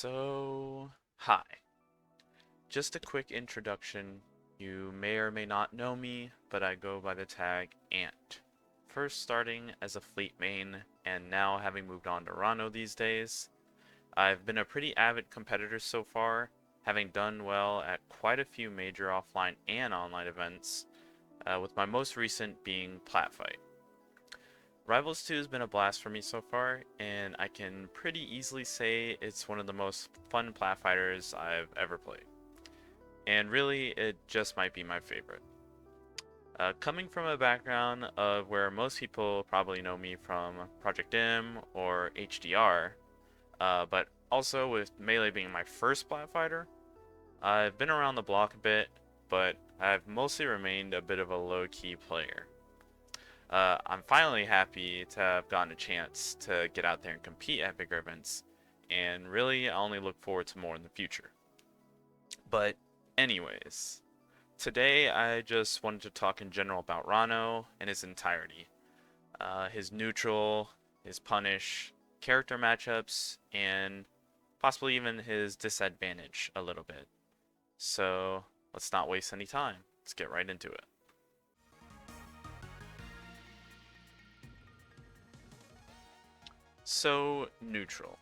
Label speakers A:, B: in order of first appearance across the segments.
A: Hi. Just a quick introduction. You may or may not know me, but I go by the tag Ant. First starting as a fleet main, and now having moved on to Ranno these days. I've been a pretty avid competitor so far, having done well at quite a few major offline and online events, with my most recent being Platfight. Rivals 2 has been a blast for me so far, and I can pretty easily say it's one of the most fun Platfighters I've ever played. And really, it just might be my favorite. Coming from a background of where most people probably know me from Project M or HDR, but also with Melee being my first Platfighter, I've been around the block a bit, but I've mostly remained a bit of a low-key player. I'm finally happy to have gotten a chance to get out there and compete at bigger events, and really I only look forward to more in the future. But anyways, today I just wanted to talk in general about Ranno in his entirety. His neutral, his punish, character matchups, and possibly even his disadvantage a little bit. So let's not waste any time. Let's get right into it. So, neutral.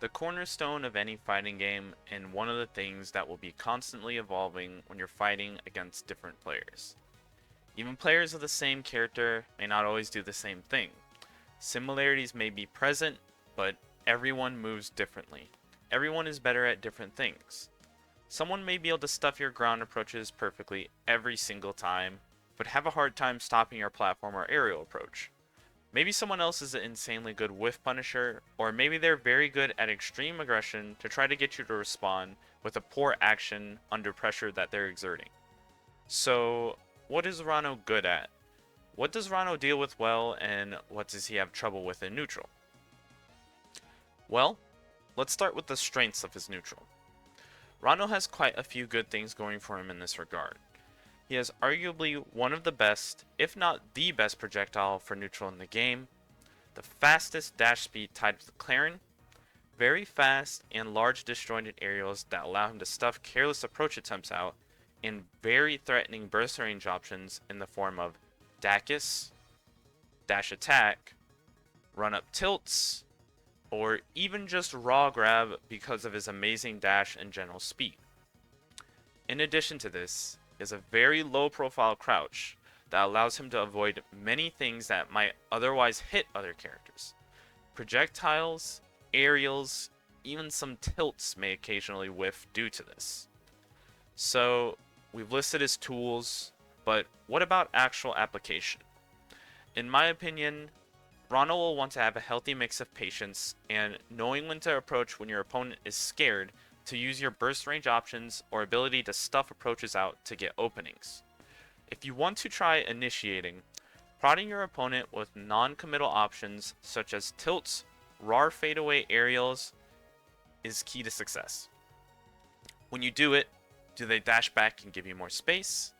A: The cornerstone of any fighting game, and one of the things that will be constantly evolving when you're fighting against different players. Even players of the same character may not always do the same thing. Similarities may be present, but everyone moves differently. Everyone is better at different things. Someone may be able to stuff your ground approaches perfectly every single time, but have a hard time stopping your platform or aerial approach. Maybe someone else is an insanely good whiff punisher, or maybe they're very good at extreme aggression to try to get you to respond with a poor action under pressure that they're exerting. So, what is Ranno good at? What does Ranno deal with well, and what does he have trouble with in neutral? Well, let's start with the strengths of his neutral. Ranno has quite a few good things going for him in this regard. He has arguably one of the best, if not the best projectile for neutral in the game, the fastest dash speed tied to the Clairen, very fast and large disjointed aerials that allow him to stuff careless approach attempts out, and very threatening burst range options in the form of Dacus, dash attack, run up tilts, or even just raw grab because of his amazing dash and general speed. In addition to this, is a very low profile crouch that allows him to avoid many things that might otherwise hit other characters. Projectiles, aerials, even some tilts may occasionally whiff due to this. So, we've listed his tools, but what about actual application? In my opinion, Ranno will want to have a healthy mix of patience and knowing when to approach when your opponent is scared to use your burst range options or ability to stuff approaches out to get openings. If you want to try initiating, prodding your opponent with non-committal options such as tilts, raw fadeaway aerials is key to success. When you do it, do they dash back and give you more space?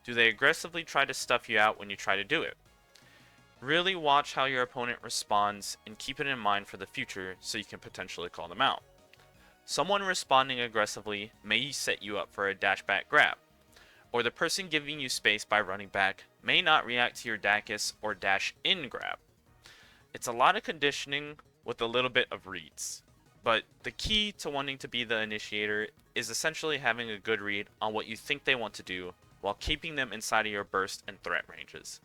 A: Do they aggressively try to stuff you out when you try to do it? Really watch how your opponent responds and keep it in mind for the future so you can potentially call them out. Someone responding aggressively may set you up for a dash back grab, or the person giving you space by running back may not react to your Dacus or dash in grab. It's a lot of conditioning with a little bit of reads, but the key to wanting to be the initiator is essentially having a good read on what you think they want to do while keeping them inside of your burst and threat ranges.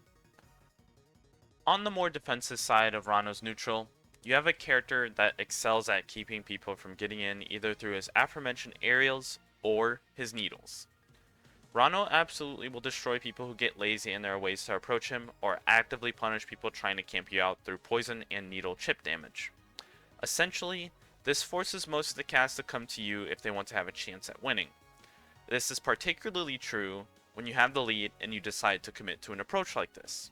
A: On the more defensive side of Ranno's neutral, you have a character that excels at keeping people from getting in either through his aforementioned aerials or his needles. Ranno absolutely will destroy people who get lazy in their ways to approach him or actively punish people trying to camp you out through poison and needle chip damage. Essentially, this forces most of the cast to come to you if they want to have a chance at winning. This is particularly true when you have the lead and you decide to commit to an approach like this.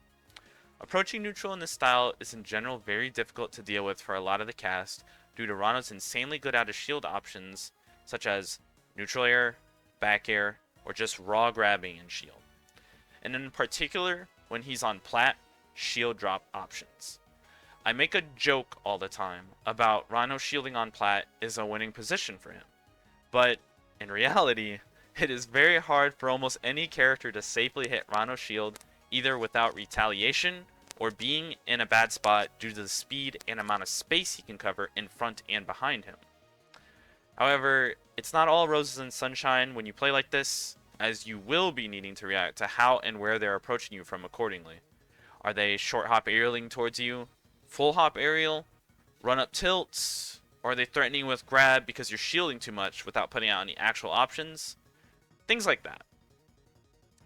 A: Approaching neutral in this style is in general very difficult to deal with for a lot of the cast due to Ranno's insanely good out of shield options such as neutral air, back air, or just raw grabbing and shield. And in particular, when he's on plat, shield drop options. I make a joke all the time about Ranno shielding on plat is a winning position for him, but in reality, it is very hard for almost any character to safely hit Ranno's shield either without retaliation or being in a bad spot due to the speed and amount of space he can cover in front and behind him. However, it's not all roses and sunshine when you play like this, as you will be needing to react to how and where they're approaching you from accordingly. Are they short hop aerialing towards you, full hop aerial, run up tilts, or are they threatening with grab because you're shielding too much without putting out any actual options? Things like that.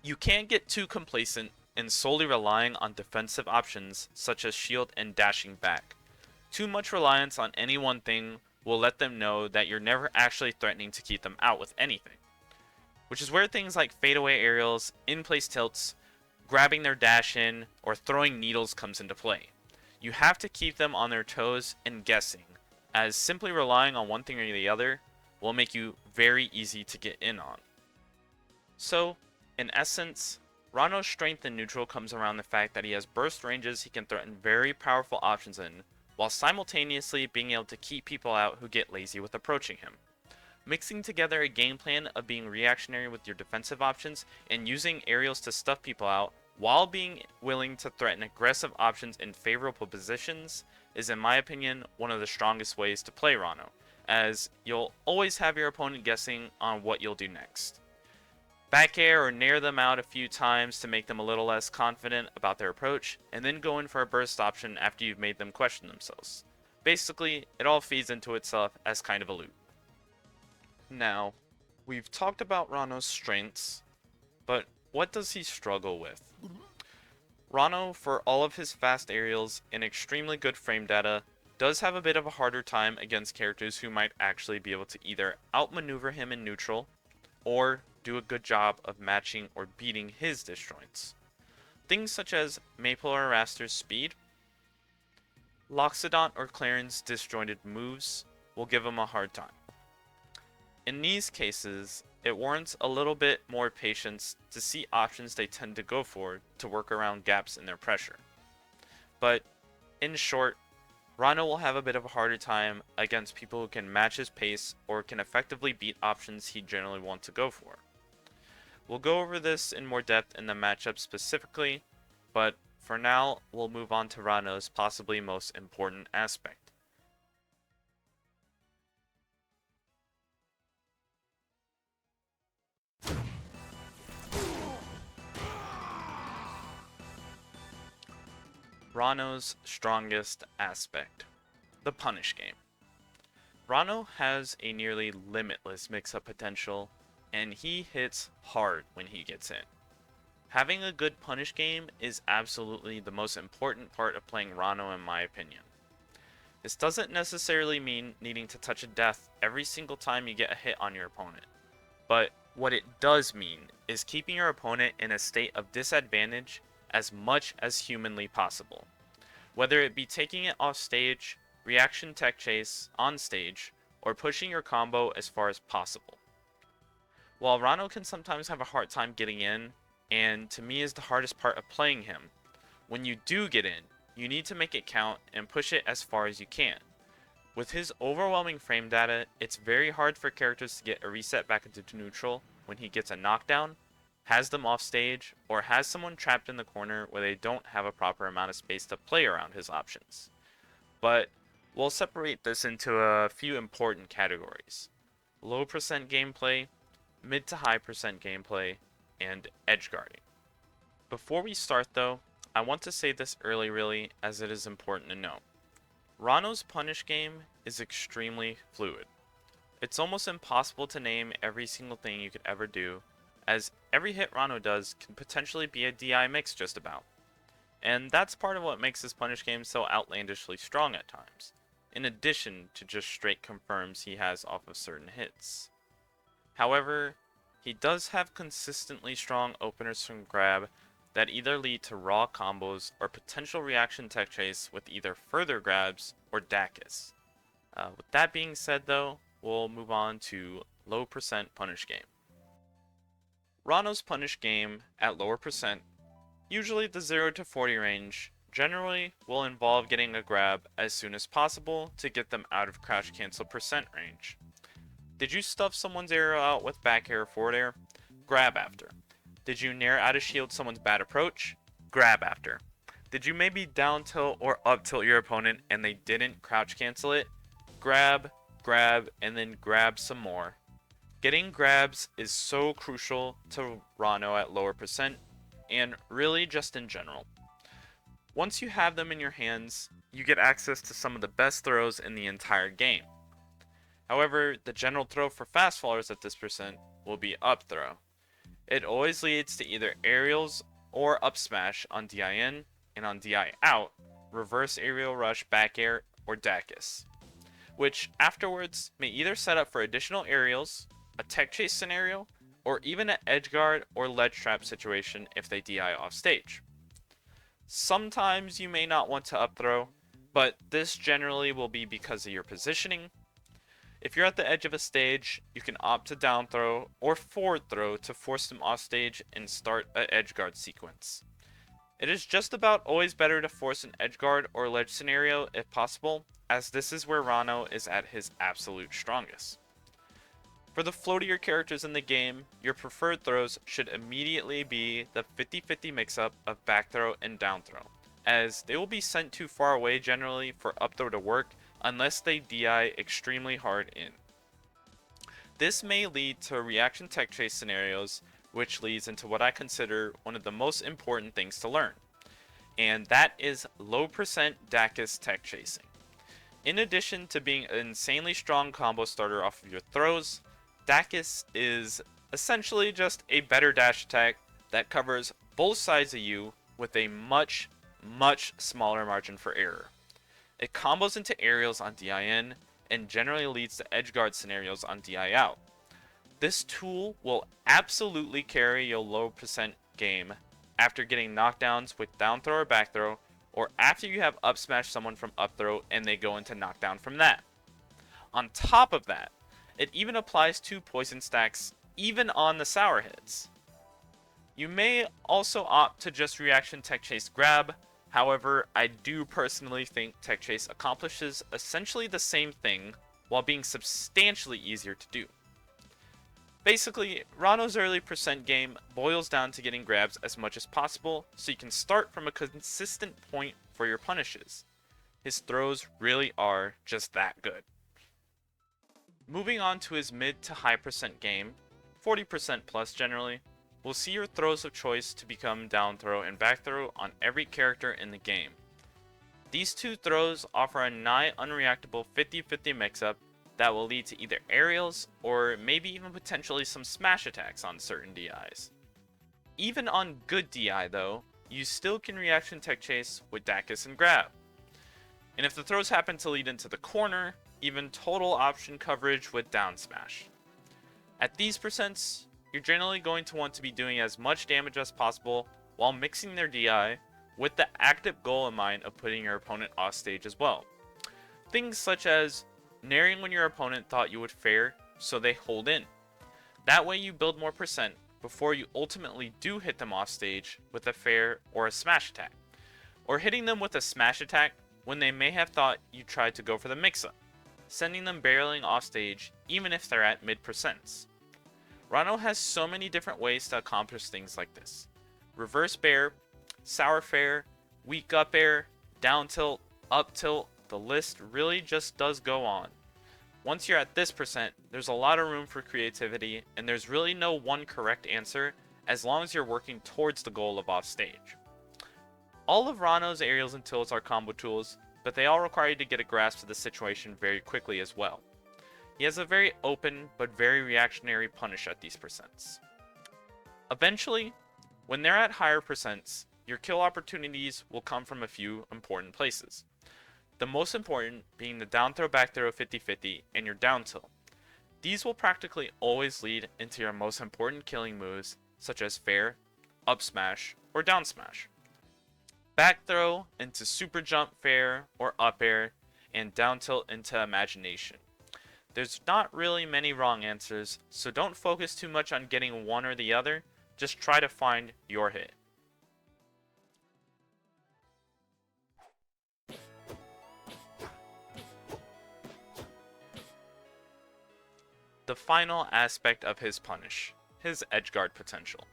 A: You can't get too complacent in solely relying on defensive options such as shield and dashing back. Too much reliance on any one thing will let them know that you're never actually threatening to keep them out with anything. Which is where things like fadeaway aerials, in-place tilts, grabbing their dash in, or throwing needles comes into play. You have to keep them on their toes and guessing, as simply relying on one thing or the other will make you very easy to get in on. So, in essence, Ranno's strength in neutral comes around the fact that he has burst ranges he can threaten very powerful options in, while simultaneously being able to keep people out who get lazy with approaching him. Mixing together a game plan of being reactionary with your defensive options and using aerials to stuff people out while being willing to threaten aggressive options in favorable positions is, in my opinion, one of the strongest ways to play Ranno, as you'll always have your opponent guessing on what you'll do next. Back air or nair them out a few times to make them a little less confident about their approach, and then go in for a burst option after you've made them question themselves. Basically, it all feeds into itself as kind of a loop. Now, we've talked about Ranno's strengths, but what does he struggle with? Ranno, for all of his fast aerials and extremely good frame data, does have a bit of a harder time against characters who might actually be able to either outmaneuver him in neutral, or do a good job of matching or beating his disjoints. Things such as Maypul or Wrastor's speed, Loxodont or Clairen's disjointed moves will give him a hard time. In these cases, it warrants a little bit more patience to see options they tend to go for to work around gaps in their pressure. But, in short, Ranno will have a bit of a harder time against people who can match his pace or can effectively beat options he generally wants to go for. We'll go over this in more depth in the matchup specifically, but for now, we'll move on to Ranno's possibly most important aspect. Ranno's strongest aspect, the punish game. Ranno has a nearly limitless mix-up potential, and he hits hard when he gets in. Having a good punish game is absolutely the most important part of playing Ranno in my opinion. This doesn't necessarily mean needing to touch a death every single time you get a hit on your opponent, but what it does mean is keeping your opponent in a state of disadvantage as much as humanly possible. Whether it be taking it off stage, reaction tech chase on stage, or pushing your combo as far as possible. While Ranno can sometimes have a hard time getting in, and to me is the hardest part of playing him, when you do get in, you need to make it count and push it as far as you can. With his overwhelming frame data, it's very hard for characters to get a reset back into neutral when he gets a knockdown, has them off stage, or has someone trapped in the corner where they don't have a proper amount of space to play around his options. But we'll separate this into a few important categories: low percent gameplay, mid to high percent gameplay, and edge guarding. Before we start though, I want to say this early really, as it is important to know. Ranno's punish game is extremely fluid. It's almost impossible to name every single thing you could ever do, as every hit Ranno does can potentially be a DI mix just about. And that's part of what makes his punish game so outlandishly strong at times, in addition to just straight confirms he has off of certain hits. However, he does have consistently strong openers from grab that either lead to raw combos or potential reaction tech chase with either further grabs or Dacus. With that being said though, we'll move on to low percent punish game. Ranno's punish game at lower percent, usually the 0 to 40 range, generally will involve getting a grab as soon as possible to get them out of crouch cancel percent range. Did you stuff someone's arrow out with back air or forward air? Grab after. Did you nair out of shield someone's bad approach? Grab after. Did you maybe down tilt or up tilt your opponent and they didn't crouch cancel it? Grab, grab, and then grab some more. Getting grabs is so crucial to Ranno at lower percent, and really just in general. Once you have them in your hands, you get access to some of the best throws in the entire game. However, the general throw for fast fallers at this percent will be up throw. It always leads to either aerials or up smash on DI in, and on DI out, reverse aerial rush back air or Dacus, which afterwards may either set up for additional aerials, a tech chase scenario, or even an edge guard or ledge trap situation if they DI off stage. Sometimes you may not want to up throw, but this generally will be because of your positioning. If you're at the edge of a stage, you can opt to down throw or forward throw to force them off stage and start an edge guard sequence. It is just about always better to force an edge guard or ledge scenario if possible, as this is where Ranno is at his absolute strongest. For the floatier characters in the game, your preferred throws should immediately be the 50-50 mix-up of back throw and down throw, as they will be sent too far away generally for up throw to work unless they DI extremely hard in. This may lead to reaction tech chase scenarios, which leads into what I consider one of the most important things to learn, and that is low percent Dacus tech chasing. In addition to being an insanely strong combo starter off of your throws, Dacus is essentially just a better dash attack that covers both sides of you with a much smaller margin for error. It combos into aerials on DIN and generally leads to edge guard scenarios on DI out. This tool will absolutely carry your low percent game after getting knockdowns with down throw or back throw, or after you have up smash someone from up throw and they go into knockdown from that. On top of that, it even applies to poison stacks even on the sour hits. You may also opt to just reaction tech chase grab. However, I do personally think tech chase accomplishes essentially the same thing while being substantially easier to do. Basically, Ranno's early percent game boils down to getting grabs as much as possible so you can start from a consistent point for your punishes. His throws really are just that good. Moving on to his mid to high percent game, 40% plus generally, we'll see your throws of choice to become down throw and back throw on every character in the game. These two throws offer a nigh unreactable 50-50 mix-up that will lead to either aerials or maybe even potentially some smash attacks on certain DIs. Even on good DI though, you still can reaction tech chase with Dacus and grab. And if the throws happen to lead into the corner, even total option coverage with down smash. At these percents, you're generally going to want to be doing as much damage as possible while mixing their DI with the active goal in mind of putting your opponent off stage as well. Things such as nairing when your opponent thought you would fare so they hold in. That way you build more percent before you ultimately do hit them off stage with a fair or a smash attack. Or hitting them with a smash attack when they may have thought you tried to go for the mix-up, sending them barreling off stage even if they're at mid percents. Ranno has so many different ways to accomplish things like this. Reverse bear, sour fair, weak up air, down tilt, up tilt, the list really just does go on. Once you're at this percent, there's a lot of room for creativity and there's really no one correct answer as long as you're working towards the goal of off stage. All of Ranno's aerials and tilts are combo tools, but they all require you to get a grasp of the situation very quickly as well. He has a very open but very reactionary punish at these percents. Eventually, when they're at higher percents, your kill opportunities will come from a few important places. The most important being the down throw back throw 50-50 and your down tilt. These will practically always lead into your most important killing moves such as fair, up smash, or down smash. Back throw into super jump fair or up air, and down tilt into imagination. There's not really many wrong answers, so don't focus too much on getting one or the other, just try to find your hit. the final aspect of his punish, his edgeguard potential.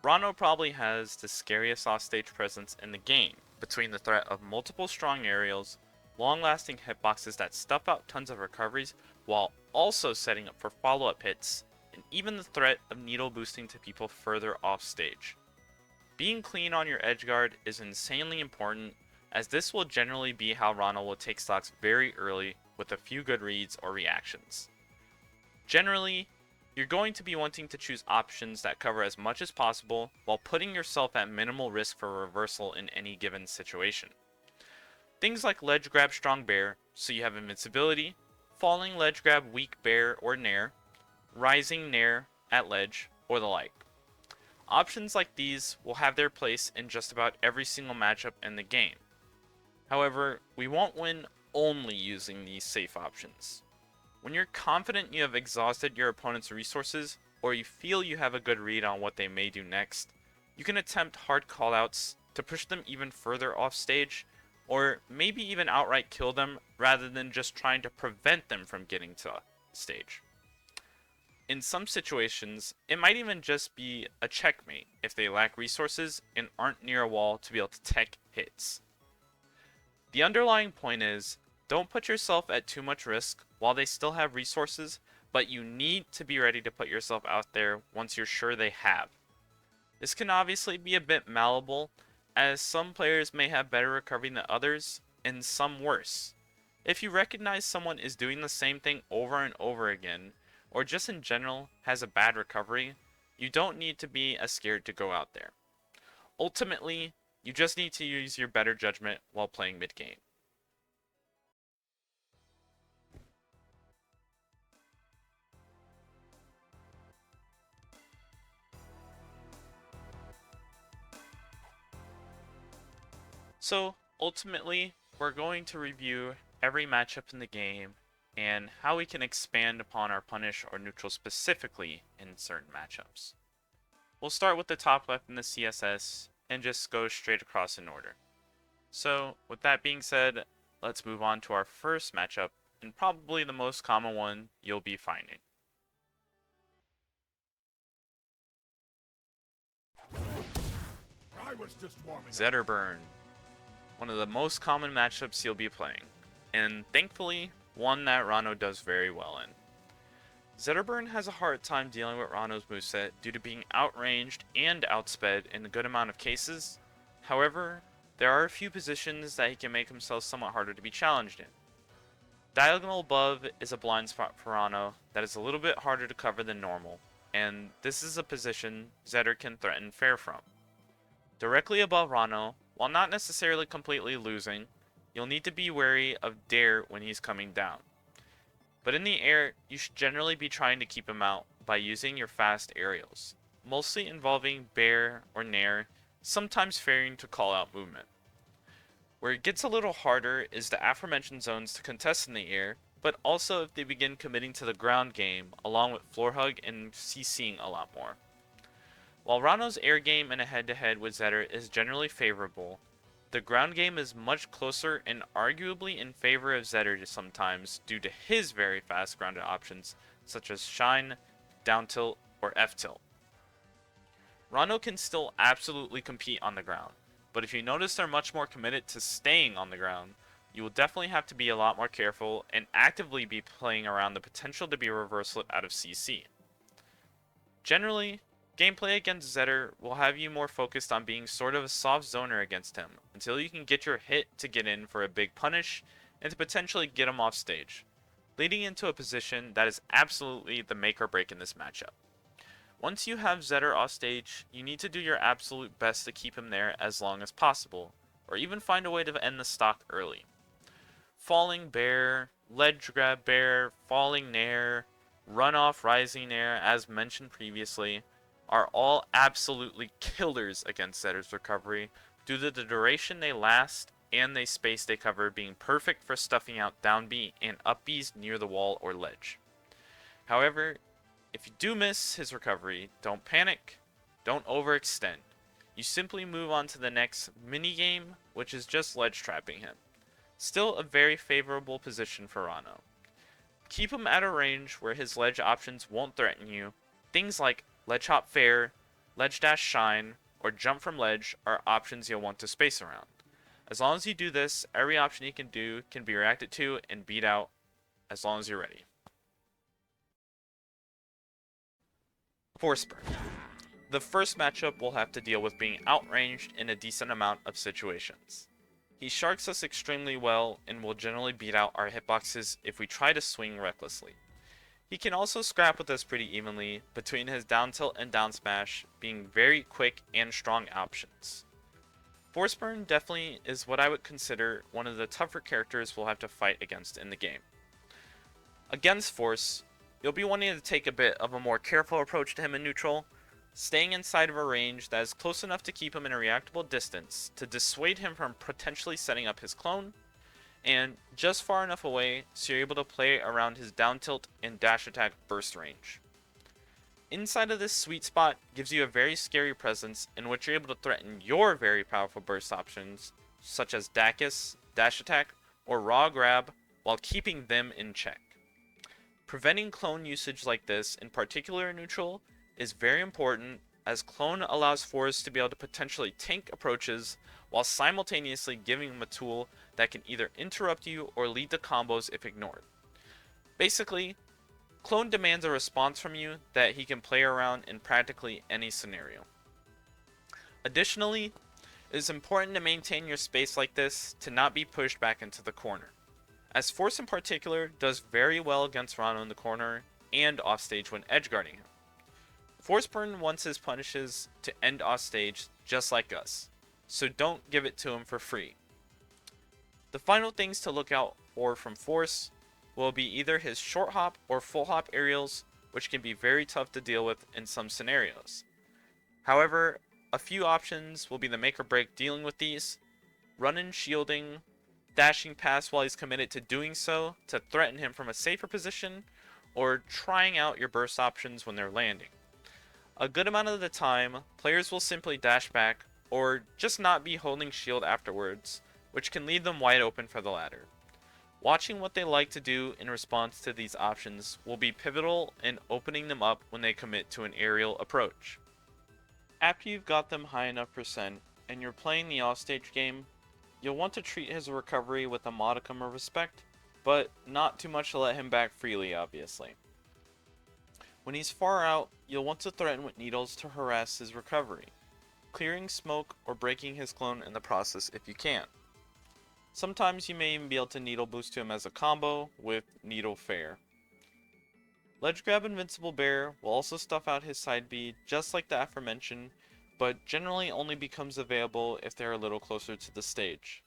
A: Ranno probably has the scariest offstage presence in the game, between the threat of multiple strong aerials, long-lasting hitboxes that stuff out tons of recoveries while also setting up for follow-up hits, and even the threat of needle boosting to people further off stage. Being clean on your edgeguard is insanely important, as this will generally be how Ranno will take stocks very early with a few good reads or reactions. Generally, you're going to be wanting to choose options that cover as much as possible while putting yourself at minimal risk for reversal in any given situation. Things like ledge grab strong bear, so you have invincibility, falling ledge grab weak bear or nair, rising nair at ledge, or the like. Options like these will have their place in just about every single matchup in the game. However, we won't win only using these safe options. When you're confident you have exhausted your opponent's resources, or you feel you have a good read on what they may do next, you can attempt hard callouts to push them even further off stage, or maybe even outright kill them rather than just trying to prevent them from getting to stage. In some situations, it might even just be a checkmate if they lack resources and aren't near a wall to be able to tech hits. The underlying point is, don't put yourself at too much risk while they still have resources, but you need to be ready to put yourself out there once you're sure they have. This can obviously be a bit malleable, as some players may have better recovery than others, and some worse. If you recognize someone is doing the same thing over and over again, or just in general has a bad recovery, you don't need to be as scared to go out there. Ultimately, you just need to use your better judgment while playing mid-game. So, ultimately, we're going to review every matchup in the game and how we can expand upon our punish or neutral specifically in certain matchups. We'll start with the top left in the CSS and just go straight across in order. So, with that being said, let's move on to our first matchup, and probably the most common one you'll be finding. Zetterburn, one of the most common matchups you'll be playing, and thankfully, one that Ranno does very well in. Zetterburn has a hard time dealing with Ranno's moveset due to being outranged and outsped in a good amount of cases. However, there are a few positions that he can make himself somewhat harder to be challenged in. Diagonal above is a blind spot for Ranno that is a little bit harder to cover than normal, and this is a position Zetter can threaten fair from. Directly above Ranno, while not necessarily completely losing, you'll need to be wary of Dare when he's coming down. But in the air, you should generally be trying to keep him out by using your fast aerials, mostly involving Bear or Nair, sometimes fairing to call out movement. Where it gets a little harder is the aforementioned zones to contest in the air, but also if they begin committing to the ground game, along with floor hug and CCing a lot more. While Ranno's air game in a head-to-head with Zetter is generally favorable, the ground game is much closer and arguably in favor of Zetter sometimes due to his very fast grounded options such as Shine, Down Tilt, or F Tilt. Ranno can still absolutely compete on the ground, but if you notice they're much more committed to staying on the ground, you will definitely have to be a lot more careful and actively be playing around the potential to be reversal out of CC. Generally, gameplay against Zetter will have you more focused on being sort of a soft zoner against him until you can get your hit to get in for a big punish and to potentially get him off stage, leading into a position that is absolutely the make or break in this matchup. Once you have Zetter off stage, you need to do your absolute best to keep him there as long as possible, or even find a way to end the stock early. Falling Bear, Ledge Grab Bear, Falling Nair, Run Off Rising Nair, as mentioned previously, are all absolutely killers against Zetter's recovery due to the duration they last and the space they cover being perfect for stuffing out down B and up Bs near the wall or ledge. However, if you do miss his recovery, don't panic, don't overextend. You simply move on to the next minigame, which is just ledge trapping him. Still a very favorable position for Ranno. Keep him at a range where his ledge options won't threaten you. Things like ledge hop fair, ledge dash shine, or jump from ledge are options you'll want to space around. As long as you do this, every option you can do can be reacted to and beat out as long as you're ready. Forsburn. The first matchup will have to deal with being outranged in a decent amount of situations. He sharks us extremely well and will generally beat out our hitboxes if we try to swing recklessly. He can also scrap with us pretty evenly, between his down tilt and down smash being very quick and strong options. Forsburn definitely is what I would consider one of the tougher characters we'll have to fight against in the game. Against Force, you'll be wanting to take a bit of a more careful approach to him in neutral, staying inside of a range that is close enough to keep him in a reactable distance to dissuade him from potentially setting up his clone, and just far enough away so you're able to play around his down tilt and dash attack burst range. Inside of this sweet spot gives you a very scary presence in which you're able to threaten your very powerful burst options, such as Dacus, dash attack, or raw grab, while keeping them in check. Preventing clone usage like this, in particular in neutral, is very important, as clone allows Force to be able to potentially tank approaches while simultaneously giving him a tool that can either interrupt you or lead to combos if ignored. Basically, clone demands a response from you that he can play around in practically any scenario. Additionally, it is important to maintain your space like this to not be pushed back into the corner, as Force in particular does very well against Ranno in the corner and offstage when edgeguarding him. Forsburn wants his punishes to end offstage just like us, so don't give it to him for free. The final things to look out for from Force will be either his short hop or full hop aerials, which can be very tough to deal with in some scenarios. However, a few options will be the make or break dealing with these: run-in shielding, dashing past while he's committed to doing so to threaten him from a safer position, or trying out your burst options when they're landing. A good amount of the time, players will simply dash back or just not be holding shield afterwards, which can leave them wide open for the latter. Watching what they like to do in response to these options will be pivotal in opening them up when they commit to an aerial approach. After you've got them high enough percent and you're playing the offstage game, you'll want to treat his recovery with a modicum of respect, but not too much to let him back freely, obviously. When he's far out, you'll want to threaten with needles to harass his recovery, clearing smoke or breaking his clone in the process if you can. Sometimes you may even be able to needle boost to him as a combo with needle fair. Ledge grab Invincible Bear will also stuff out his side B just like the aforementioned, but generally only becomes available if they're a little closer to the stage.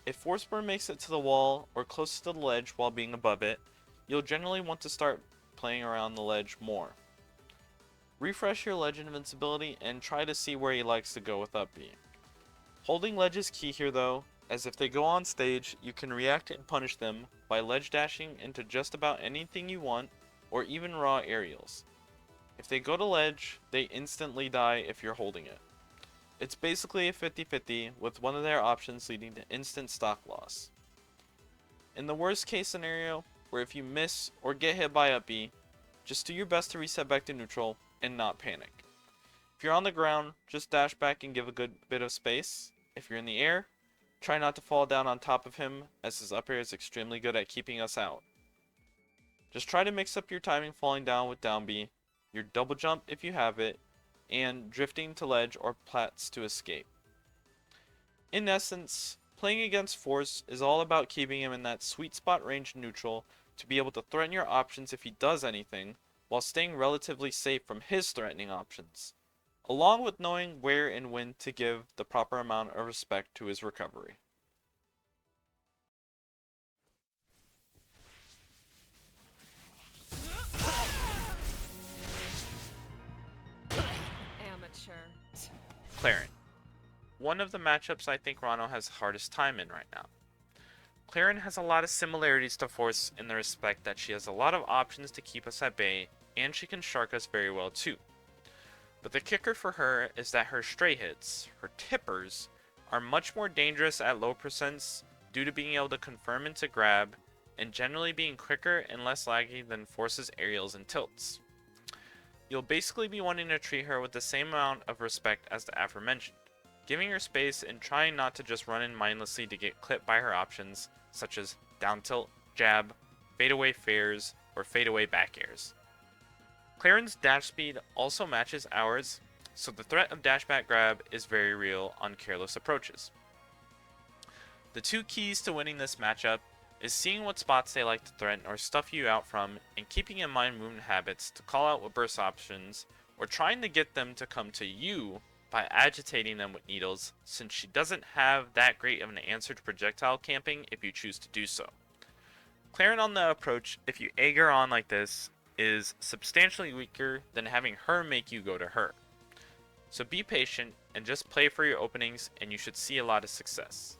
A: If Forsburn makes it to the wall or close to the ledge while being above it, you'll generally want to start playing around the ledge more. Refresh your ledge invincibility and try to see where he likes to go with up B. Holding ledge is key here though, as if they go on stage, you can react and punish them by ledge dashing into just about anything you want, or even raw aerials. If they go to ledge, they instantly die if you're holding it. It's basically a 50-50, with one of their options leading to instant stock loss. In the worst case scenario, where if you miss or get hit by up B, just do your best to reset back to neutral and not panic. If you're on the ground, just dash back and give a good bit of space. If you're in the air, try not to fall down on top of him, as his up air is extremely good at keeping us out. Just try to mix up your timing falling down with down B, your double jump if you have it, and drifting to ledge or plats to escape. In essence, playing against Force is all about keeping him in that sweet spot range neutral to be able to threaten your options if he does anything, while staying relatively safe from his threatening options, along with knowing where and when to give the proper amount of respect to his recovery.
B: Amateur.
A: Clairen. One of the matchups I think Ranno has the hardest time in right now. Clairen has a lot of similarities to Force in the respect that she has a lot of options to keep us at bay, and she can shark us very well too. But the kicker for her is that her stray hits, her tippers, are much more dangerous at low percents due to being able to confirm into grab and generally being quicker and less laggy than Force's aerials and tilts. You'll basically be wanting to treat her with the same amount of respect as the aforementioned, giving her space and trying not to just run in mindlessly to get clipped by her options, such as down tilt, jab, fadeaway fares, or fadeaway back airs. Clairen's dash speed also matches ours, so the threat of dash back grab is very real on careless approaches. The two keys to winning this matchup is seeing what spots they like to threaten or stuff you out from, and keeping in mind movement habits to call out with burst options, or trying to get them to come to you by agitating them with needles, since she doesn't have that great of an answer to projectile camping if you choose to do so. Clairen on the approach, if you egg her on like this, is substantially weaker than having her make you go to her. So be patient and just play for your openings and you should see a lot of success.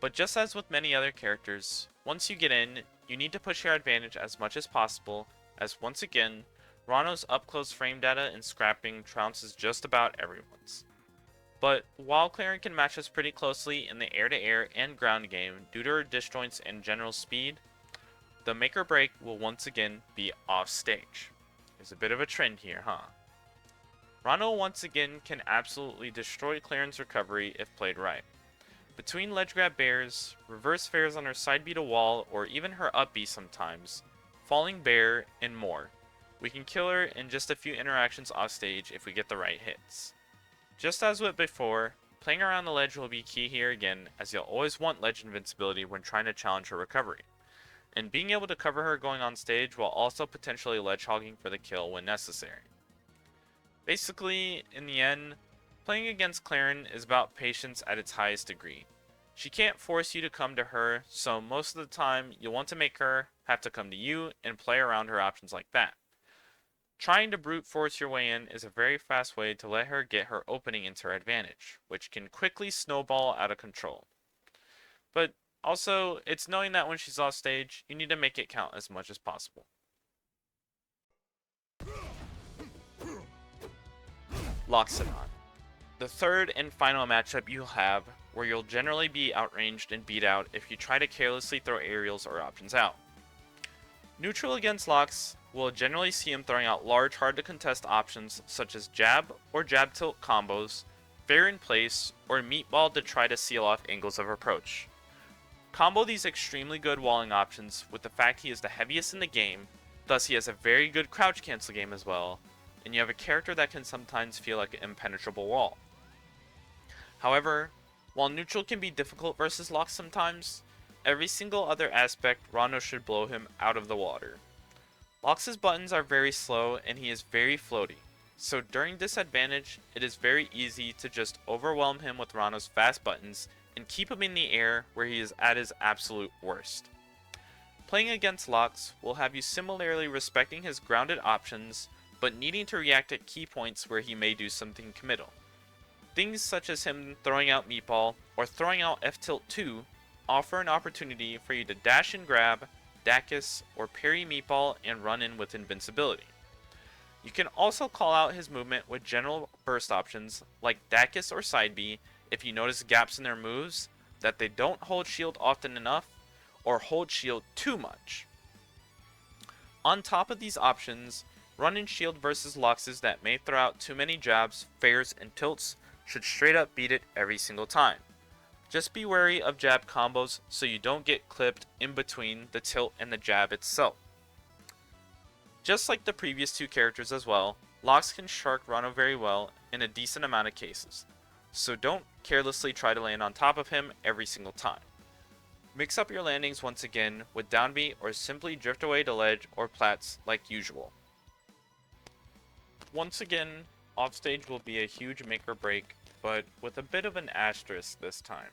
A: But just as with many other characters, once you get in, you need to push your advantage as much as possible, as once again, Ranno's up-close frame data and scrapping trounces just about everyone's. But while Clairen can match us pretty closely in the air-to-air and ground game due to her disjoints and general speed, the make or break will once again be off stage. There's a bit of a trend here, huh? Ranno once again can absolutely destroy Clairen's recovery if played right. Between ledge grab bears, reverse fares on her side B to wall, or even her up B sometimes, falling bear, and more, we can kill her in just a few interactions off stage if we get the right hits. Just as with before, playing around the ledge will be key here again, as you'll always want ledge invincibility when trying to challenge her recovery, and being able to cover her going on stage while also potentially ledge hogging for the kill when necessary. Basically, in the end, playing against Clairen is about patience at its highest degree. She can't force you to come to her, so most of the time you'll want to make her have to come to you and play around her options like that. Trying to brute force your way in is a very fast way to let her get her opening into her advantage, which can quickly snowball out of control. But also, it's knowing that when she's off stage, you need to make it count as much as possible. Loxodont. The third and final matchup you'll have, where you'll generally be outranged and beat out if you try to carelessly throw aerials or options out. Neutral against Lox will generally see him throwing out large, hard to contest options such as jab or jab tilt combos, fair in place, or meatball to try to seal off angles of approach. Combo these extremely good walling options with the fact he is the heaviest in the game, thus he has a very good crouch cancel game as well, and you have a character that can sometimes feel like an impenetrable wall. However, while neutral can be difficult versus Lox sometimes, every single other aspect Ranno should blow him out of the water. Lox's buttons are very slow and he is very floaty, so during disadvantage it is very easy to just overwhelm him with Ranno's fast buttons and keep him in the air where he is at his absolute worst. Playing against Lox will have you similarly respecting his grounded options, but needing to react at key points where he may do something committal. Things such as him throwing out Meatball or throwing out F-Tilt 2 offer an opportunity for you to dash and grab, Dacus, or parry Meatball and run in with invincibility. You can also call out his movement with general burst options like Dacus or Side B if you notice gaps in their moves, that they don't hold shield often enough, or hold shield too much. On top of these options, run and shield versus Loxes that may throw out too many jabs, fares, and tilts should straight up beat it every single time. Just be wary of jab combos so you don't get clipped in between the tilt and the jab itself. Just like the previous two characters as well, Lox can shark Ranno very well in a decent amount of cases, so don't carelessly try to land on top of him every single time. Mix up your landings once again with down B or simply drift away to ledge or plats like usual. Once again, offstage will be a huge make or break, but with a bit of an asterisk this time.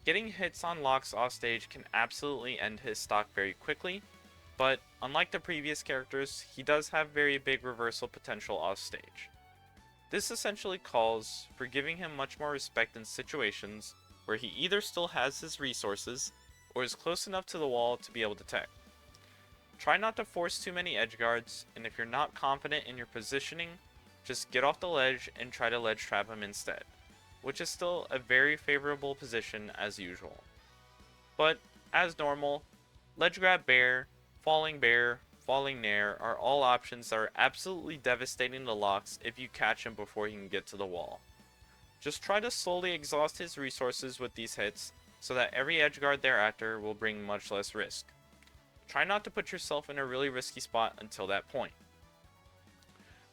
A: Getting hits on Lox offstage can absolutely end his stock very quickly, but unlike the previous characters, he does have very big reversal potential offstage. This essentially calls for giving him much more respect in situations where he either still has his resources or is close enough to the wall to be able to tech. Try not to force too many edge guards, and if you're not confident in your positioning, just get off the ledge and try to ledge trap him instead, which is still a very favorable position as usual. But as normal, ledge grab bear, falling nair are all options that are absolutely devastating to Lox if you catch him before he can get to the wall. Just try to slowly exhaust his resources with these hits so that every edgeguard thereafter will bring much less risk. Try not to put yourself in a really risky spot until that point.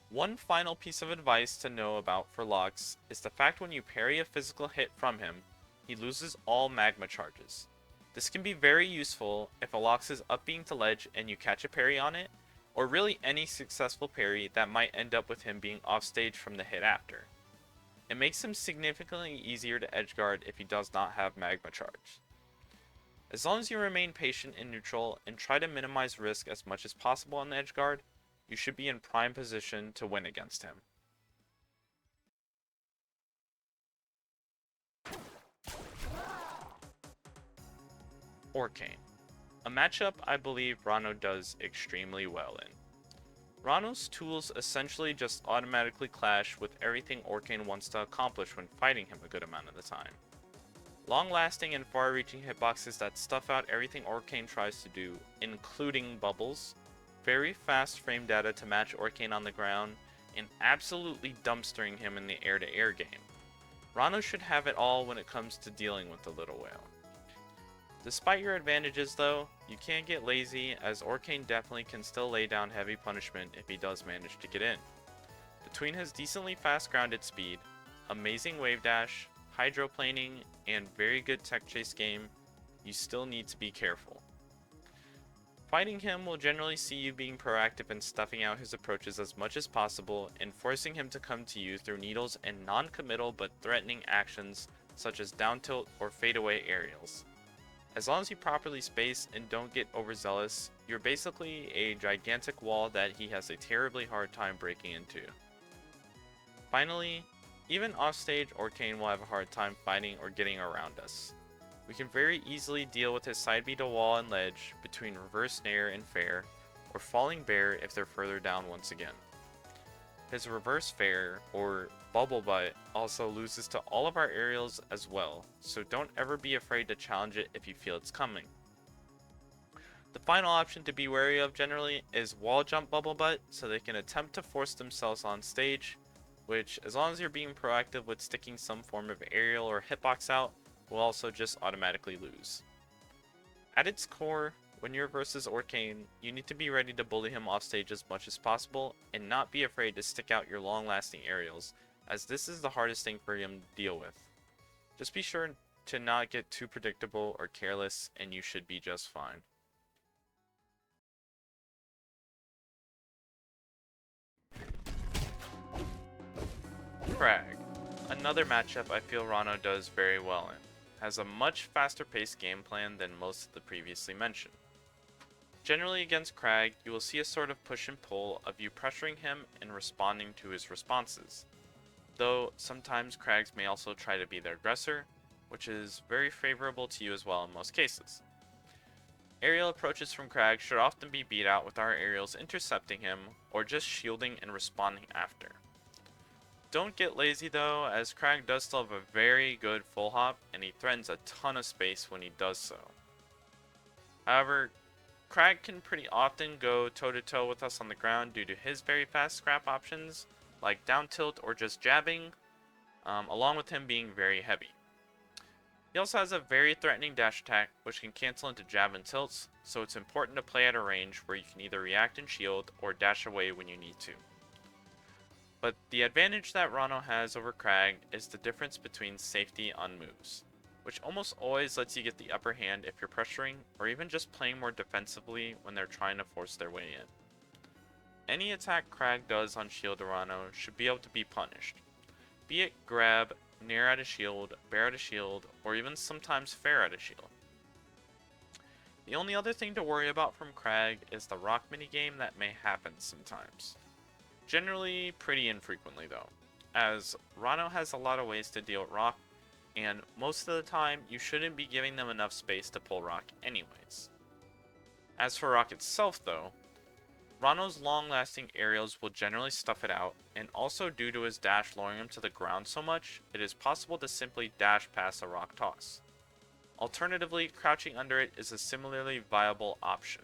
A: One final piece of advice to know about for Lox is the fact when you parry a physical hit from him, he loses all magma charges. This can be very useful if a Lox is up being to ledge and you catch a parry on it, or really any successful parry that might end up with him being off stage from the hit after. It makes him significantly easier to edgeguard if he does not have magma charge. As long as you remain patient in neutral and try to minimize risk as much as possible on the edgeguard, you should be in prime position to win against him. Orcane, a matchup I believe Ranno does extremely well in. Ranno's tools essentially just automatically clash with everything Orcane wants to accomplish when fighting him a good amount of the time. Long-lasting and far-reaching hitboxes that stuff out everything Orcane tries to do, including bubbles, very fast frame data to match Orcane on the ground, and absolutely dumpstering him in the air-to-air game. Ranno should have it all when it comes to dealing with the Little Whale. Despite your advantages though, you can't get lazy as Orcane definitely can still lay down heavy punishment if he does manage to get in. Between his decently fast grounded speed, amazing wave dash, hydroplaning, and very good tech chase game, you still need to be careful. Fighting him will generally see you being proactive and stuffing out his approaches as much as possible and forcing him to come to you through needles and non-committal but threatening actions such as down tilt or fadeaway aerials. As long as you properly space and don't get overzealous, you're basically a gigantic wall that he has a terribly hard time breaking into. Finally, even offstage Orcane will have a hard time fighting or getting around us. We can very easily deal with his side B to wall and ledge between reverse nair and fair, or falling bear if they're further down once again. His reverse fair, or bubble butt, also loses to all of our aerials as well, so don't ever be afraid to challenge it if you feel it's coming. The final option to be wary of generally is wall jump bubble butt, so they can attempt to force themselves on stage, which as long as you're being proactive with sticking some form of aerial or hitbox out, will also just automatically lose. At its core, when you're versus Orcane, you need to be ready to bully him off stage as much as possible and not be afraid to stick out your long-lasting aerials, as this is the hardest thing for him to deal with. Just be sure to not get too predictable or careless and you should be just fine. Kragg, another matchup I feel Ranno does very well in, has a much faster paced game plan than most of the previously mentioned. Generally against Kragg, you will see a sort of push and pull of you pressuring him and responding to his responses, though sometimes Kraggs may also try to be the aggressor, which is very favorable to you as well in most cases. Aerial approaches from Kragg should often be beat out with our aerials intercepting him or just shielding and responding after. Don't get lazy though, as Kragg does still have a very good full hop and he threatens a ton of space when he does so. However, Kragg can pretty often go toe-to-toe with us on the ground due to his very fast scrap options, like down tilt or just jabbing, along with him being very heavy. He also has a very threatening dash attack, which can cancel into jab and tilts, so it's important to play at a range where you can either react and shield, or dash away when you need to. But the advantage that Ranno has over Kragg is the difference between safety on moves, which almost always lets you get the upper hand if you're pressuring, or even just playing more defensively when they're trying to force their way in. Any attack Kragg does on shield to Ranno should be able to be punished, be it grab, nair out of shield, bear out of shield, or even sometimes fair out of shield. The only other thing to worry about from Kragg is the rock minigame that may happen sometimes. Generally pretty infrequently though, as Ranno has a lot of ways to deal with rock, and most of the time you shouldn't be giving them enough space to pull rock anyways. As for rock itself though, Ranno's long-lasting aerials will generally stuff it out, and also due to his dash lowering him to the ground so much, it is possible to simply dash past a rock toss. Alternatively, crouching under it is a similarly viable option.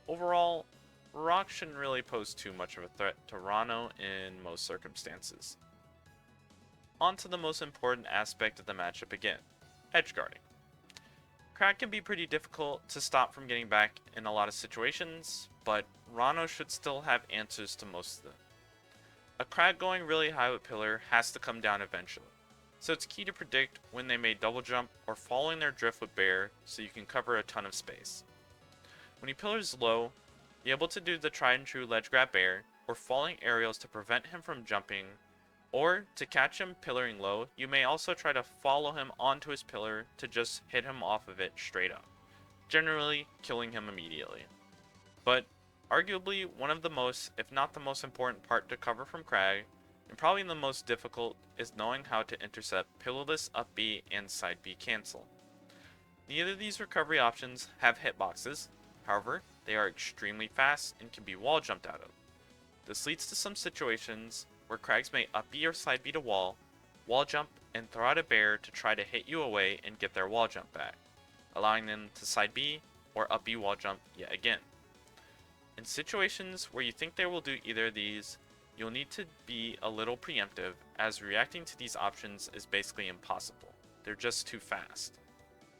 A: Overall, Rock shouldn't really pose too much of a threat to Ranno in most circumstances. On to the most important aspect of the matchup again, Edgeguarding. Kragg can be pretty difficult to stop from getting back in a lot of situations, but Ranno should still have answers to most of them. A Kragg going really high with Pillar has to come down eventually, so it's key to predict when they may double jump or following their drift with Bear so you can cover a ton of space. When he Pillars low, be able to do the tried and true ledge grab Bear or falling aerials to prevent him from jumping, or to catch him pillaring low, you may also try to follow him onto his pillar to just hit him off of it straight up, generally killing him immediately. But arguably one of the most, if not the most important part to cover from Kragg, and probably the most difficult, is knowing how to intercept pillarless up B and side B cancel. Neither of these recovery options have hitboxes, however, they are extremely fast and can be wall jumped out of. This leads to some situations where Kraggs may up B or side B to wall jump, and throw out a Bear to try to hit you away and get their wall jump back, allowing them to side B or up B wall jump yet again. In situations where you think they will do either of these, you'll need to be a little preemptive, as reacting to these options is basically impossible. They're just too fast.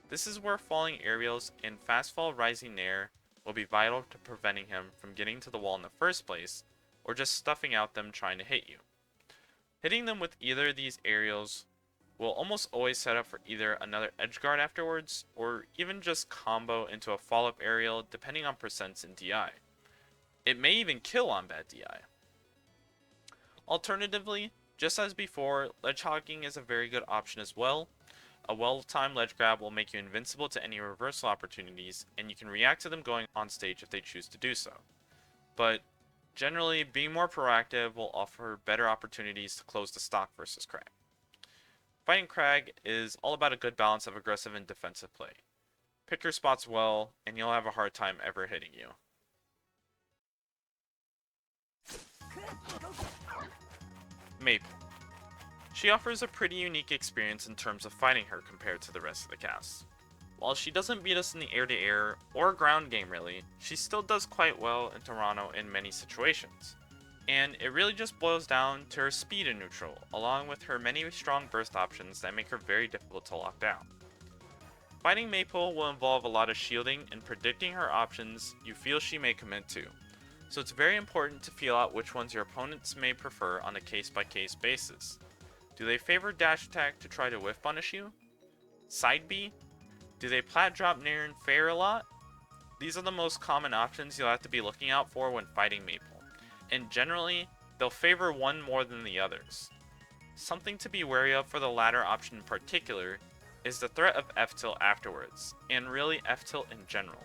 A: This is where falling aerials and fast fall rising nair will be vital to preventing him from getting to the wall in the first place, or just stuffing out them trying to hit you. Hitting them with either of these aerials will almost always set up for either another edge guard afterwards, or even just combo into a follow-up aerial depending on percents in DI. It may even kill on bad DI. Alternatively, just as before, ledge hogging is a very good option as well. A well-timed ledge grab will make you invincible to any reversal opportunities, and you can react to them going on stage if they choose to do so. But generally, being more proactive will offer better opportunities to close the stock versus Kragg. Fighting Kragg is all about a good balance of aggressive and defensive play. Pick your spots well, and you'll have a hard time ever hitting you. Maypul. She offers a pretty unique experience in terms of fighting her compared to the rest of the cast. While she doesn't beat us in the air-to-air or ground game really, she still does quite well in Ranno in many situations. And it really just boils down to her speed in neutral, along with her many strong burst options that make her very difficult to lock down. Fighting Maypul will involve a lot of shielding and predicting her options you feel she may commit to, so it's very important to feel out which ones your opponents may prefer on a case-by-case basis. Do they favor dash attack to try to whiff punish you? Side B? Do they plat drop near and fair a lot? These are the most common options you'll have to be looking out for when fighting Maypul, and generally, they'll favor one more than the others. Something to be wary of for the latter option in particular is the threat of F-tilt afterwards, and really F-tilt in general.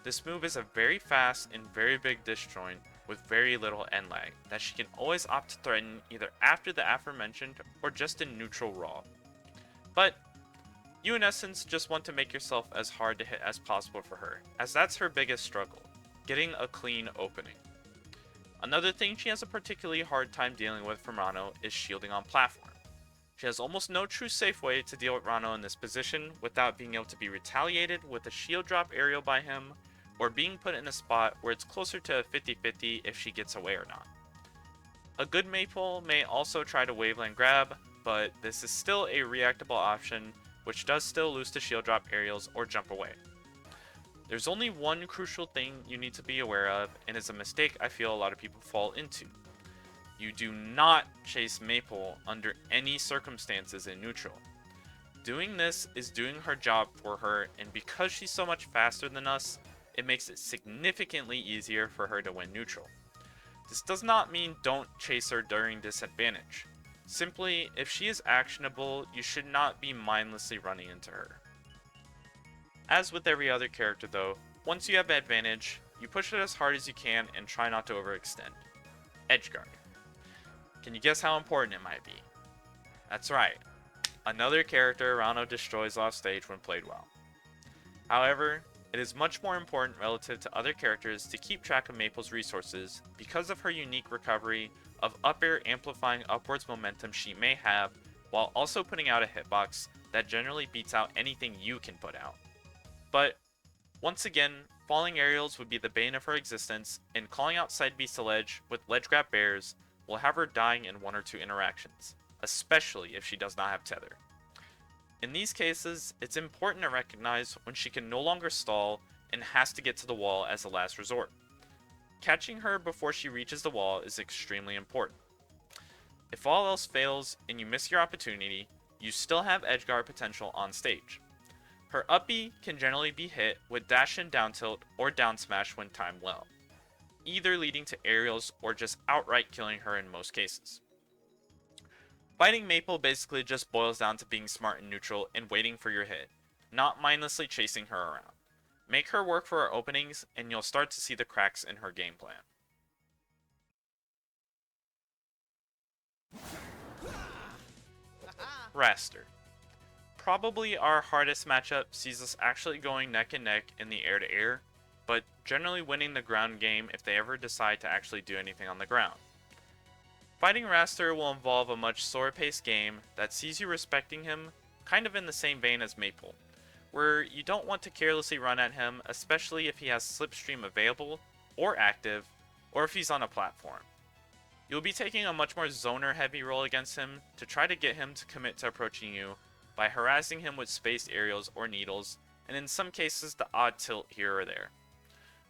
A: This move is a very fast and very big disjoint with very little end lag that she can always opt to threaten either after the aforementioned or just in neutral raw. But you in essence just want to make yourself as hard to hit as possible for her, as that's her biggest struggle, getting a clean opening. Another thing she has a particularly hard time dealing with from Ranno is shielding on platform. She has almost no true safe way to deal with Ranno in this position without being able to be retaliated with a shield drop aerial by him, or being put in a spot where it's closer to a 50-50 if she gets away or not. A good Maypul may also try to waveland grab, but this is still a reactable option, which does still lose to shield drop aerials or jump away. There's only one crucial thing you need to be aware of, and is a mistake I feel a lot of people fall into. You do not chase Maypul under any circumstances in neutral. Doing this is doing her job for her, and because she's so much faster than us, it makes it significantly easier for her to win neutral. This does not mean don't chase her during disadvantage. Simply, if she is actionable, you should not be mindlessly running into her. As with every other character though, once you have advantage, you push it as hard as you can and try not to overextend. Edgeguard. Can you guess how important it might be? That's right, another character Ranno destroys off stage when played well. However, it is much more important relative to other characters to keep track of Maypul's resources because of her unique recovery of up air amplifying upwards momentum she may have, while also putting out a hitbox that generally beats out anything you can put out. But once again, falling aerials would be the bane of her existence, and calling out side beast to ledge with ledge grab bears will have her dying in 1 or 2 interactions, especially if she does not have tether. In these cases, it's important to recognize when she can no longer stall and has to get to the wall as a last resort. Catching her before she reaches the wall is extremely important. If all else fails and you miss your opportunity, you still have edgeguard potential on stage. Her up B can generally be hit with dash and down tilt or down smash when timed well, either leading to aerials or just outright killing her in most cases. Fighting Maypul basically just boils down to being smart and neutral and waiting for your hit, not mindlessly chasing her around. Make her work for her openings and you'll start to see the cracks in her game plan. Wrastor. Probably our hardest matchup sees us actually going neck and neck in the air-to-air, but generally winning the ground game if they ever decide to actually do anything on the ground. Fighting Wrastor will involve a much slower-paced game that sees you respecting him, kind of in the same vein as Maypul, where you don't want to carelessly run at him, especially if he has Slipstream available, or active, or if he's on a platform. You'll be taking a much more zoner-heavy role against him to try to get him to commit to approaching you by harassing him with spaced aerials or needles, and in some cases the odd tilt here or there.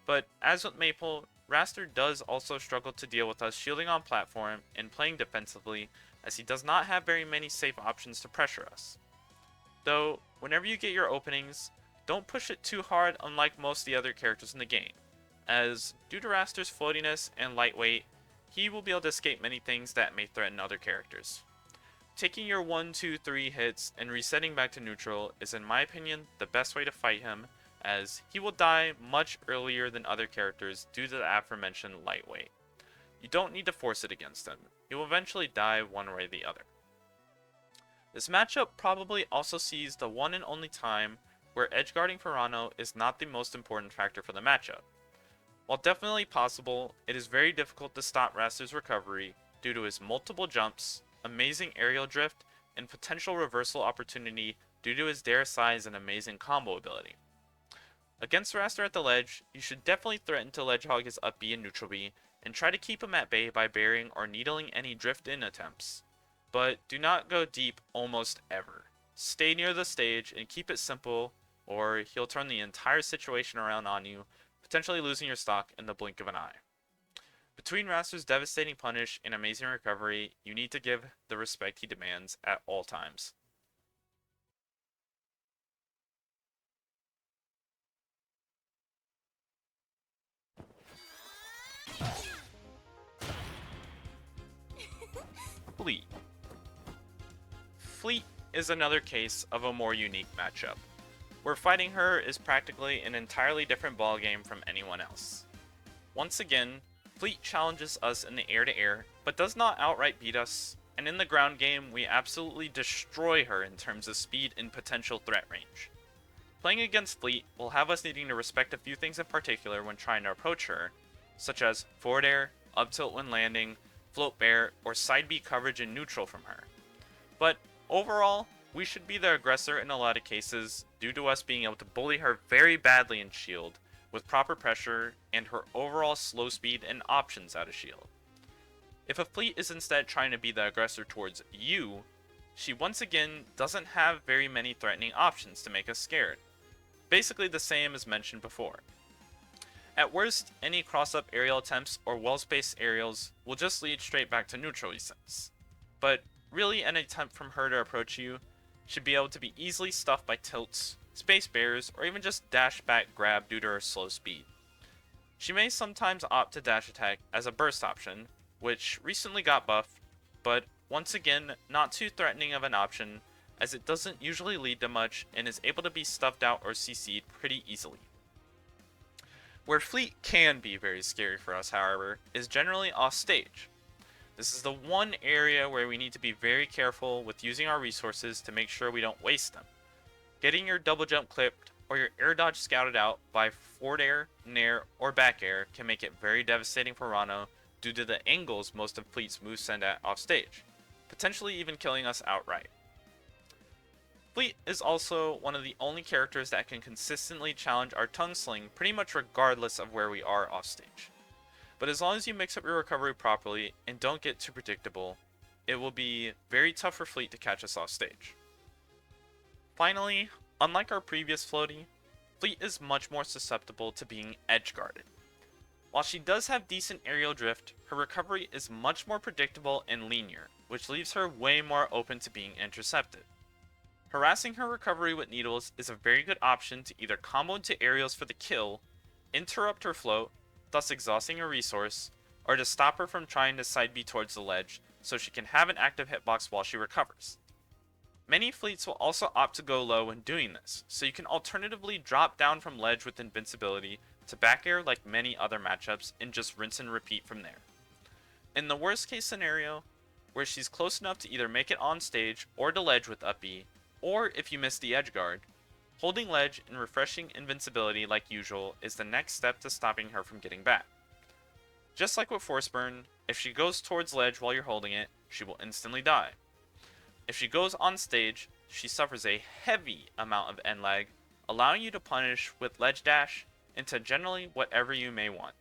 A: But as with Maypul, Wrastor does also struggle to deal with us shielding on platform and playing defensively, as he does not have very many safe options to pressure us. Though, whenever you get your openings, don't push it too hard unlike most of the other characters in the game, as due to Wrastor's floatiness and lightweight, he will be able to escape many things that may threaten other characters. Taking your 1, 2, 3 hits and resetting back to neutral is in my opinion the best way to fight him, as he will die much earlier than other characters due to the aforementioned lightweight. You don't need to force it against him, he will eventually die one way or the other. This matchup probably also sees the one and only time where edgeguarding for Ranno is not the most important factor for the matchup. While definitely possible, it is very difficult to stop Wrastor's recovery due to his multiple jumps, amazing aerial drift, and potential reversal opportunity due to his dare size and amazing combo ability. Against Wrastor at the ledge, you should definitely threaten to ledge hog his up B and neutral B, and try to keep him at bay by burying or needling any drift in attempts. But do not go deep almost ever. Stay near the stage and keep it simple, or he'll turn the entire situation around on you, potentially losing your stock in the blink of an eye. Between Wrastor's devastating punish and amazing recovery, you need to give the respect he demands at all times. Fleet. Fleet is another case of a more unique matchup, where fighting her is practically an entirely different ballgame from anyone else. Once again, Fleet challenges us in the air-to-air, but does not outright beat us, and in the ground game we absolutely destroy her in terms of speed and potential threat range. Playing against Fleet will have us needing to respect a few things in particular when trying to approach her, such as forward air, up tilt when landing, float bear, or side B coverage in neutral from her. But overall, we should be the aggressor in a lot of cases due to us being able to bully her very badly in shield with proper pressure and her overall slow speed and options out of shield. If a Fleet is instead trying to be the aggressor towards you, she once again doesn't have very many threatening options to make us scared. Basically the same as mentioned before. At worst, any cross-up aerial attempts or well-spaced aerials will just lead straight back to neutral sense. But really an attempt from her to approach you should be able to be easily stuffed by tilts, space bears, or even just dash back grab due to her slow speed. She may sometimes opt to dash attack as a burst option, which recently got buffed, but once again not too threatening of an option as it doesn't usually lead to much and is able to be stuffed out or CC'd pretty easily. Where Fleet can be very scary for us, however, is generally off stage. This is the one area where we need to be very careful with using our resources to make sure we don't waste them. Getting your double jump clipped or your air dodge scouted out by forward air, nair, or back air can make it very devastating for Ranno due to the angles most of Fleet's moves send at off stage, potentially even killing us outright. Fleet is also one of the only characters that can consistently challenge our tongue sling pretty much regardless of where we are offstage. But as long as you mix up your recovery properly and don't get too predictable, it will be very tough for Fleet to catch us off stage. Finally, unlike our previous floaty, Fleet is much more susceptible to being edge-guarded. While she does have decent aerial drift, her recovery is much more predictable and linear, which leaves her way more open to being intercepted. Harassing her recovery with needles is a very good option to either combo into aerials for the kill, interrupt her float, thus exhausting her resource, or to stop her from trying to side B towards the ledge so she can have an active hitbox while she recovers. Many fleets will also opt to go low when doing this, so you can alternatively drop down from ledge with invincibility to back air like many other matchups and just rinse and repeat from there. In the worst case scenario, where she's close enough to either make it on stage or to ledge with up B, or if you miss the edge guard, holding ledge and refreshing invincibility like usual is the next step to stopping her from getting back. Just like with Forsburn, if she goes towards ledge while you're holding it, she will instantly die. If she goes on stage, she suffers a heavy amount of end lag, allowing you to punish with ledge dash into generally whatever you may want.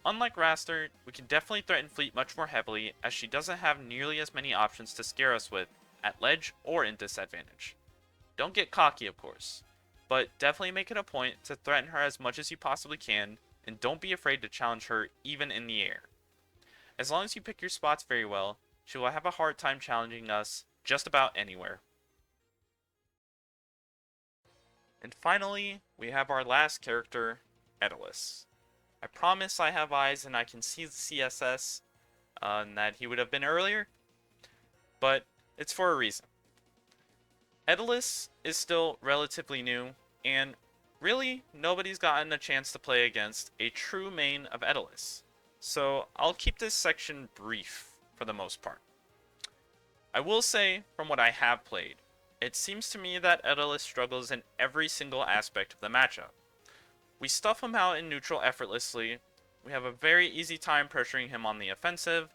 A: Unlike Wrastor, we can definitely threaten Fleet much more heavily as she doesn't have nearly as many options to scare us with at ledge or in disadvantage. Don't get cocky, of course, but definitely make it a point to threaten her as much as you possibly can, and don't be afraid to challenge her even in the air. As long as you pick your spots very well, she will have a hard time challenging us just about anywhere. And finally, we have our last character, Etalus. I promise I have eyes and I can see the CSS and that he would have been earlier, but it's for a reason. Etalus is still relatively new, and really nobody's gotten a chance to play against a true main of Etalus, so I'll keep this section brief for the most part. I will say, from what I have played, it seems to me that Etalus struggles in every single aspect of the matchup. We stuff him out in neutral effortlessly, we have a very easy time pressuring him on the offensive,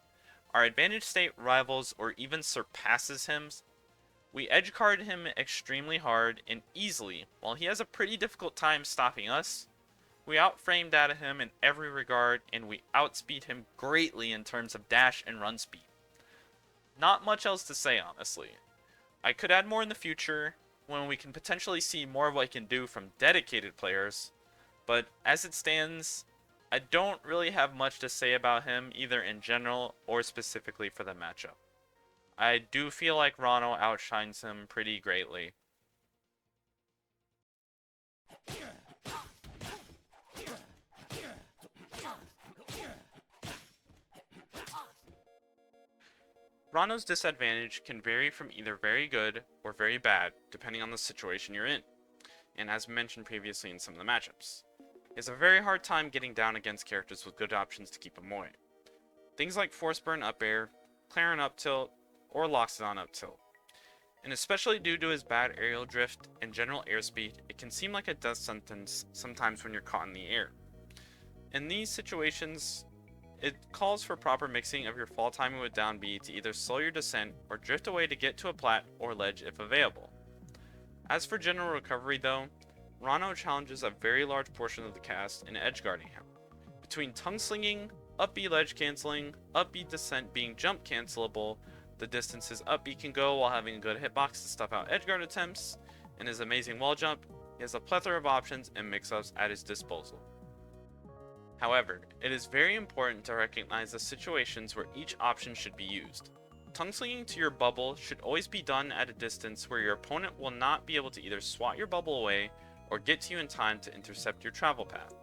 A: our advantage state rivals or even surpasses him, we edgeguard him extremely hard and easily, while he has a pretty difficult time stopping us. We outframe data him in every regard, and we outspeed him greatly in terms of dash and run speed. Not much else to say, honestly. I could add more in the future, when we can potentially see more of what he can do from dedicated players, but as it stands, I don't really have much to say about him either in general or specifically for the matchup. I do feel like Ranno outshines him pretty greatly. Ranno's disadvantage can vary from either very good or very bad, depending on the situation you're in, and as mentioned previously in some of the matchups. He has a very hard time getting down against characters with good options to keep him away. Things like Forsburn up air, Clairen up tilt, or Loxodont up tilt. And especially due to his bad aerial drift and general airspeed, it can seem like a death sentence sometimes when you're caught in the air. In these situations, it calls for proper mixing of your fall timing with down B to either slow your descent or drift away to get to a plat or ledge if available. As for general recovery though, Ranno challenges a very large portion of the cast in edgeguarding him. Between tongue slinging, up B ledge canceling, up B descent being jump cancelable, the distances up B can go while having a good hitbox to stuff out edgeguard attempts, and his amazing wall jump, he has a plethora of options and mix-ups at his disposal. However, it is very important to recognize the situations where each option should be used. Tongue slinging to your bubble should always be done at a distance where your opponent will not be able to either swat your bubble away or get to you in time to intercept your travel path.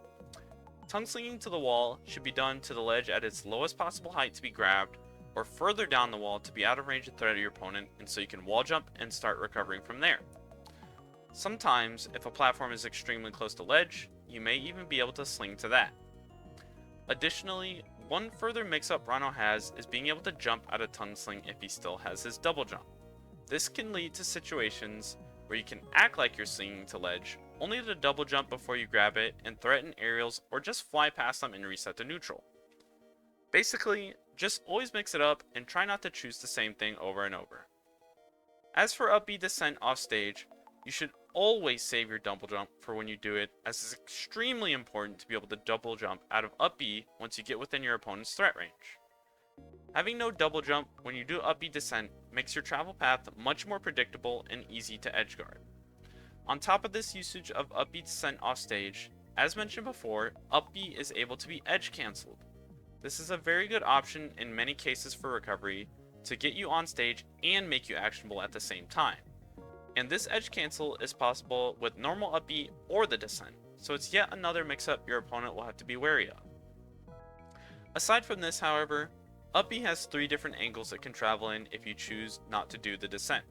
A: Tongue slinging to the wall should be done to the ledge at its lowest possible height to be grabbed, or further down the wall to be out of range of threat of your opponent, and so you can wall jump and start recovering from there. Sometimes, if a platform is extremely close to ledge, you may even be able to sling to that. Additionally, one further mix-up Ranno has is being able to jump out of tongue sling if he still has his double jump. This can lead to situations where you can act like you're slinging to ledge, only to double jump before you grab it and threaten aerials or just fly past them and reset to neutral. Basically, just always mix it up and try not to choose the same thing over and over. As for up B descent off stage, you should always save your double jump for when you do it, as it's extremely important to be able to double jump out of up B once you get within your opponent's threat range. Having no double jump when you do up B descent makes your travel path much more predictable and easy to edgeguard. On top of this usage of up B descent off stage, as mentioned before, up B is able to be edge cancelled. This is a very good option in many cases for recovery to get you on stage and make you actionable at the same time. And this edge cancel is possible with normal up B or the descent, so it's yet another mix-up your opponent will have to be wary of. Aside from this, however, up B has 3 different angles it can travel in if you choose not to do the descent.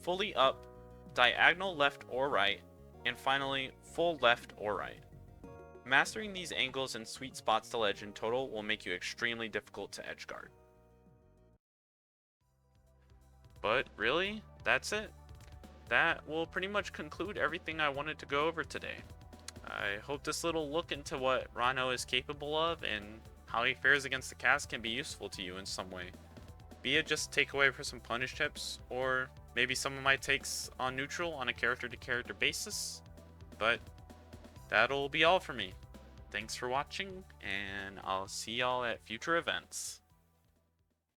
A: Fully up, diagonal left or right, and finally, full left or right. Mastering these angles and sweet spots to ledge in total will make you extremely difficult to edgeguard. But really, that's it. That will pretty much conclude everything I wanted to go over today. I hope this little look into what Ranno is capable of and how he fares against the cast can be useful to you in some way. Be it just takeaway for some punish tips, or maybe some of my takes on neutral on a character-to-character basis. But that'll be all for me. Thanks for watching, and I'll see y'all at future events.